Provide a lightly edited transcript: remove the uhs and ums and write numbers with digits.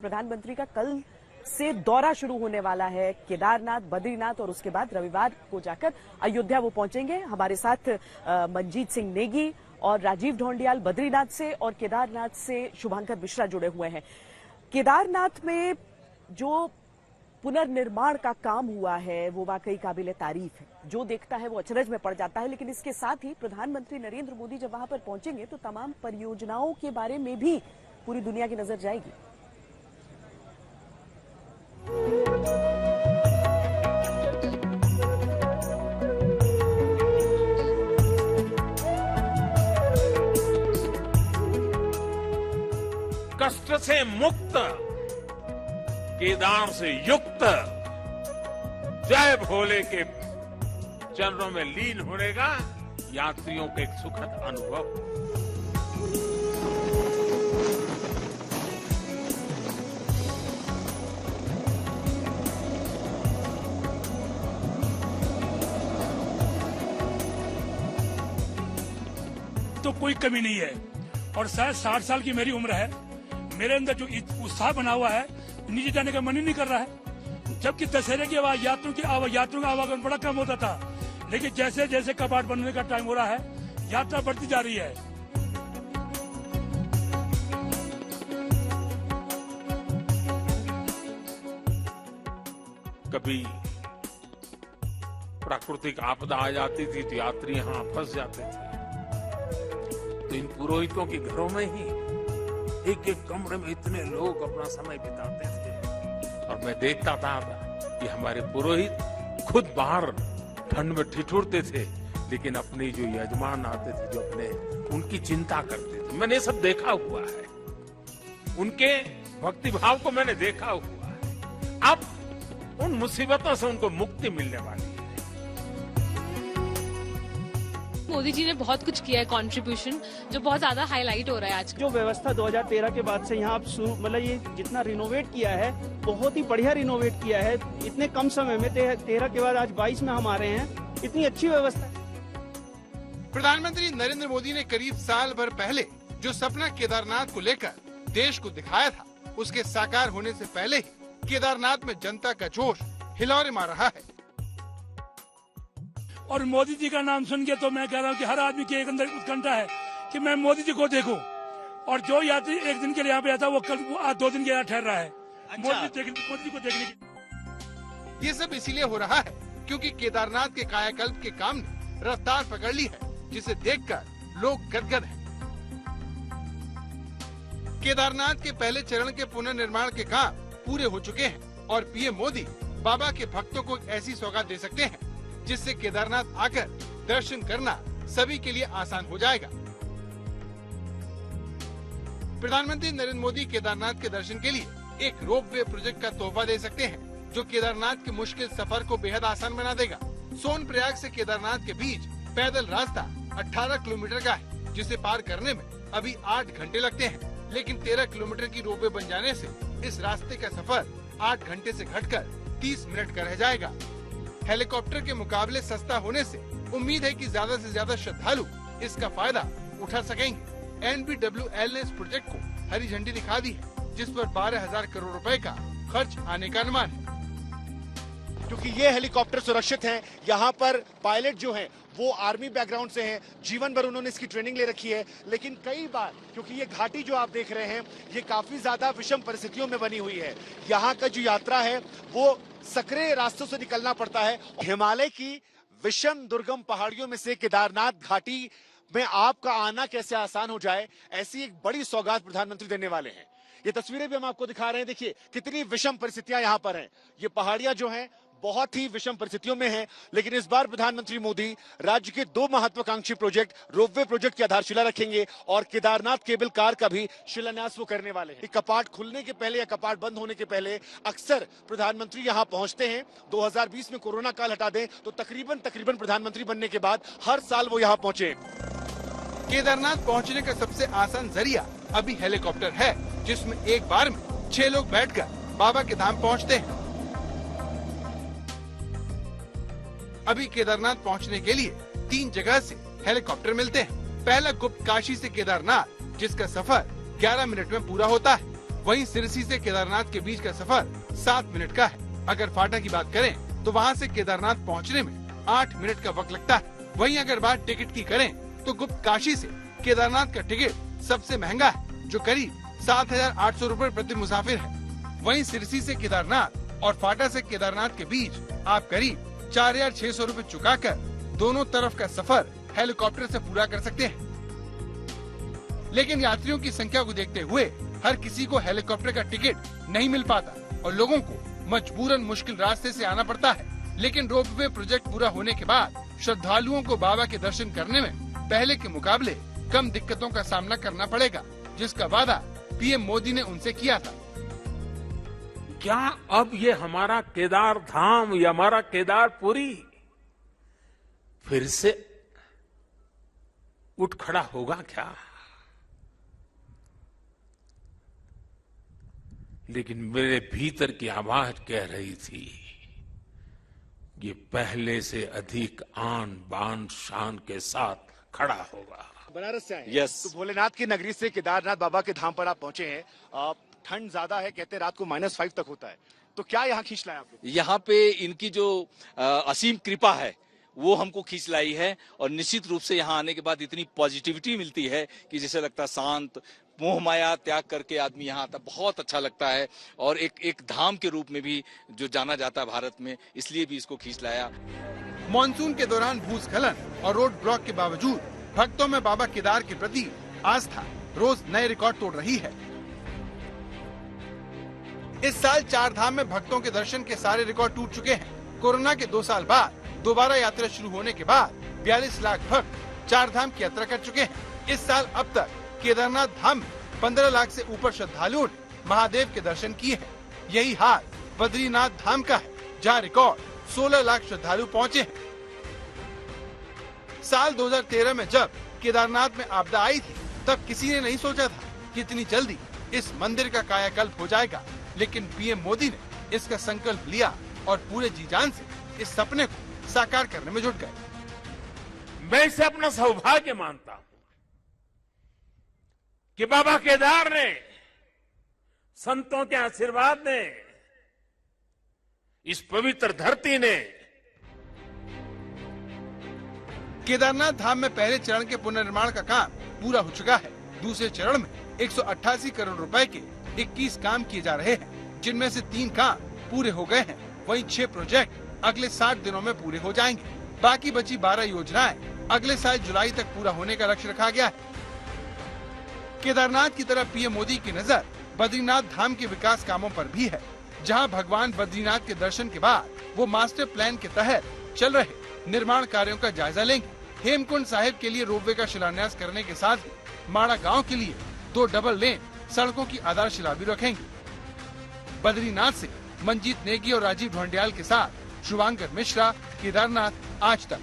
प्रधानमंत्री का कल से दौरा शुरू होने वाला है केदारनाथ, बद्रीनाथ और उसके बाद रविवार को जाकर अयोध्या वो पहुंचेंगे। हमारे साथ मंजीत सिंह नेगी और राजीव ढोंडियाल बद्रीनाथ से और केदारनाथ से शुभांकर मिश्रा जुड़े हुए हैं। केदारनाथ में जो पुनर्निर्माण का काम हुआ है वो वाकई काबिले तारीफ है। जो देखता है वो अचरज में पड़ जाता है। लेकिन इसके साथ ही प्रधानमंत्री नरेंद्र मोदी जब वहां पर पहुंचेंगे तो तमाम परियोजनाओं के बारे में भी पूरी दुनिया की नजर जाएगी। कष्ट से मुक्त, केदार से युक्त, जय भोले के चरणों में लीन होने का यात्रियों के एक सुखद अनुभव। तो कोई कमी नहीं है और शायद 60 साल की मेरी उम्र है, मेरे अंदर जो उत्साह बना हुआ है नीचे जाने का मन ही नहीं कर रहा है। जबकि दशहरे के बाद यात्रियों का आवागमन बड़ा कम होता था, लेकिन जैसे जैसे कपाट बनने का टाइम हो रहा है यात्रा बढ़ती जा रही है। कभी प्राकृतिक आपदा आ जाती थी तो यात्री यहां फंस जाते थे, तो इन पुरोहितों के घरों में ही एक एक कमरे में इतने लोग अपना समय बिताते थे और मैं देखता था कि हमारे पुरोहित खुद बाहर ठंड में ठिठुरते थे, लेकिन अपने जो यजमान आते थे जो अपने उनकी चिंता करते थे। मैंने सब देखा हुआ है, उनके भक्ति भाव को मैंने देखा हुआ है। अब उन मुसीबतों से उनको मुक्ति मिलने वाली है। मोदी जी ने बहुत कुछ किया है कंट्रीब्यूशन, जो बहुत ज्यादा हाईलाइट हो रहा है आज। जो व्यवस्था 2013 के बाद से यहाँ मतलब ये जितना रिनोवेट किया है बहुत ही बढ़िया रिनोवेट किया है। इतने कम समय में 13 के बाद आज 22 में हम आ रहे हैं, इतनी अच्छी व्यवस्था। प्रधानमंत्री नरेंद्र मोदी ने करीब साल भर पहले जो सपना केदारनाथ को लेकर देश को दिखाया था, उसके साकार होने से पहले ही केदारनाथ में जनता का जोश हिलोरे मार रहा है। और मोदी जी का नाम सुन के तो मैं कह रहा हूँ कि हर आदमी के एक अंदर उत्कंठा है कि मैं मोदी जी को देखूं। और जो यात्री एक दिन के लिए यहाँ पे आता वो कल आज 2 दिन के यहाँ ठहर रहा है। अच्छा। मोदी जी को देखने की। ये सब इसीलिए हो रहा है क्योंकि केदारनाथ के कायाकल्प के काम ने रफ्तार पकड़ ली है, जिसे देखकर लोग गदगद हैं। केदारनाथ के पहले चरण के पुनर्निर्माण के काम पूरे हो चुके हैं और पीएम मोदी बाबा के भक्तों को एक ऐसी सौगात दे सकते हैं जिससे केदारनाथ आकर दर्शन करना सभी के लिए आसान हो जाएगा। प्रधानमंत्री नरेंद्र मोदी केदारनाथ के दर्शन के लिए एक रोपवे प्रोजेक्ट का तोहफा दे सकते हैं, जो केदारनाथ के मुश्किल सफर को बेहद आसान बना देगा। सोनप्रयाग से केदारनाथ के बीच पैदल रास्ता 18 किलोमीटर का है, जिसे पार करने में अभी 8 घंटे लगते हैं, लेकिन 13 किलोमीटर की रोपवे बन जाने से इस रास्ते का सफर 8 घंटे से घटकर 30 मिनट का रह जाएगा। हेलीकॉप्टर के मुकाबले सस्ता होने से उम्मीद है कि ज्यादा से ज्यादा श्रद्धालु इसका फायदा उठा सकेंगे। एनबीडब्ल्यूएल ने इस प्रोजेक्ट को हरी झंडी दिखा दी है, जिस पर 12,000 करोड़ रुपए का खर्च आने का अनुमान है। क्योंकि ये हेलीकॉप्टर सुरक्षित हैं, यहाँ पर पायलट जो हैं वो आर्मी बैकग्राउंड से हैं, जीवन भर उन्होंने इसकी ट्रेनिंग ले रखी है। लेकिन कई बार क्योंकि ये घाटी जो आप देख रहे हैं ये काफी ज्यादा विषम परिस्थितियों में बनी हुई है, यहाँ का जो यात्रा है वो सकरे रास्तों से निकलना पड़ता है। हिमालय की विषम दुर्गम पहाड़ियों में से केदारनाथ घाटी में आपका आना कैसे आसान हो जाए, ऐसी एक बड़ी सौगात प्रधानमंत्री देने वाले हैं। ये तस्वीरें भी हम आपको दिखा रहे हैं, देखिए कितनी विषम परिस्थितियां यहाँ पर हैं। ये पहाड़ियां जो हैं बहुत ही विषम परिस्थितियों में हैं, लेकिन इस बार प्रधानमंत्री मोदी राज्य के 2 महत्वाकांक्षी प्रोजेक्ट रोपवे प्रोजेक्ट की आधारशिला रखेंगे और केदारनाथ केबल कार का भी शिलान्यास वो करने वाले हैं। कपाट खुलने के पहले या कपाट बंद होने के पहले अक्सर प्रधानमंत्री यहाँ पहुंचते हैं। 2020 में कोरोना काल हटा दें तो तकरीबन प्रधानमंत्री बनने के बाद हर साल वो यहाँ पहुंचे। केदारनाथ पहुंचने का सबसे आसान जरिया अभी हेलीकॉप्टर है, जिसमें एक बार में 6 लोग बैठकर बाबा के धाम पहुंचते हैं। अभी केदारनाथ पहुंचने के लिए 3 जगह से हेलीकॉप्टर मिलते हैं। पहला गुप्त काशी से केदारनाथ, जिसका सफर 11 मिनट में पूरा होता है। वहीं सिरसी से केदारनाथ के बीच का सफर 7 मिनट का है। अगर फाटा की बात करें तो वहां से केदारनाथ पहुंचने में 8 मिनट का वक्त लगता है। वहीं अगर बात टिकट की करें तो गुप्त काशी से केदारनाथ का टिकट सबसे महंगा है, जो करीब 7,800 रुपए प्रति मुसाफिर है। वहीं सिरसी से केदारनाथ और फाटा से केदारनाथ के बीच आप करीब 4,600 रुपए चुकाकर दोनों तरफ का सफर हेलीकॉप्टर से पूरा कर सकते हैं। लेकिन यात्रियों की संख्या को देखते हुए हर किसी को हेलीकॉप्टर का टिकट नहीं मिल पाता और लोगों को मजबूरन मुश्किल रास्ते से आना पड़ता है। लेकिन रोपवे प्रोजेक्ट पूरा होने के बाद श्रद्धालुओं को बाबा के दर्शन करने में पहले के मुकाबले कम दिक्कतों का सामना करना पड़ेगा, जिसका वादा पीएम मोदी ने उनसे किया था। क्या अब ये हमारा केदार धाम या हमारा केदारपुरी फिर से उठ खड़ा होगा क्या? लेकिन मेरे भीतर की आवाज कह रही थी ये पहले से अधिक आन बान शान के साथ खड़ा होगा। बनारस से आए हैं। यस। तो भोलेनाथ की नगरी से केदारनाथ बाबा के धाम पर आप पहुंचे हैं। ठंड ज्यादा है, कहते हैं रात को -5 तक होता है, तो क्या यहाँ खींच लाया आपको? यहाँ पे इनकी जो असीम कृपा है वो हमको खींच लाई है और निश्चित रूप से यहाँ आने के बाद इतनी पॉजिटिविटी मिलती है कि जैसे लगता है शांत, मोह माया त्याग करके आदमी यहाँ आता, बहुत अच्छा लगता है। और एक धाम के रूप में भी जो जाना जाता है भारत में, इसलिए भी इसको खींच लाया। मानसून के दौरान भूस्खलन और रोड ब्लॉक के बावजूद भक्तों में बाबा केदार के प्रति आस्था रोज नए रिकॉर्ड तोड़ रही है। इस साल 4 धाम में भक्तों के दर्शन के सारे रिकॉर्ड टूट चुके हैं। कोरोना के 2 साल बाद दोबारा यात्रा शुरू होने के बाद 42 लाख भक्त 4 धाम की यात्रा कर चुके हैं। इस साल अब तक केदारनाथ धाम में 15 लाख से ऊपर श्रद्धालुओं ने महादेव के दर्शन किए हैं। यही हाल बद्रीनाथ धाम का है, जहां रिकॉर्ड 16 लाख श्रद्धालु पहुंचे हैं। साल 2013 में जब केदारनाथ में आपदा आई थी, तब किसी ने नहीं सोचा था कि इतनी जल्दी इस मंदिर का कायाकल्प हो जाएगा। लेकिन पीएम मोदी ने इसका संकल्प लिया और पूरे जी जान से इस सपने को साकार करने में जुट गए। मैं इसे अपना सौभाग्य मानता हूं कि बाबा केदार ने, संतों के आशीर्वाद ने, इस पवित्र धरती ने केदारनाथ धाम में पहले चरण के पुनर्निर्माण का काम पूरा हो चुका है। दूसरे चरण में 188 करोड़ रुपए के 21 काम किए जा रहे हैं, जिनमें से 3 काम पूरे हो गए हैं। वहीं 6 प्रोजेक्ट अगले 60 दिनों में पूरे हो जाएंगे। बाकी बची 12 योजनाएं अगले साल जुलाई तक पूरा होने का लक्ष्य रखा गया है। केदारनाथ की तरफ पीएम मोदी की नजर बद्रीनाथ धाम के विकास कामों पर भी है, जहां भगवान बद्रीनाथ के दर्शन के बाद वो मास्टर प्लान के तहत चल रहे निर्माण कार्यों का जायजा लेंगे। हेमकुंड साहिब के लिए रोपवे का शिलान्यास करने के साथ ही माड़ा गांव के लिए 2 डबल लेन सड़कों की आधारशिला भी रखेंगे। बद्रीनाथ से मंजीत नेगी और राजीव ढोंडियाल के साथ शुभांकर मिश्रा, केदारनाथ आज तक।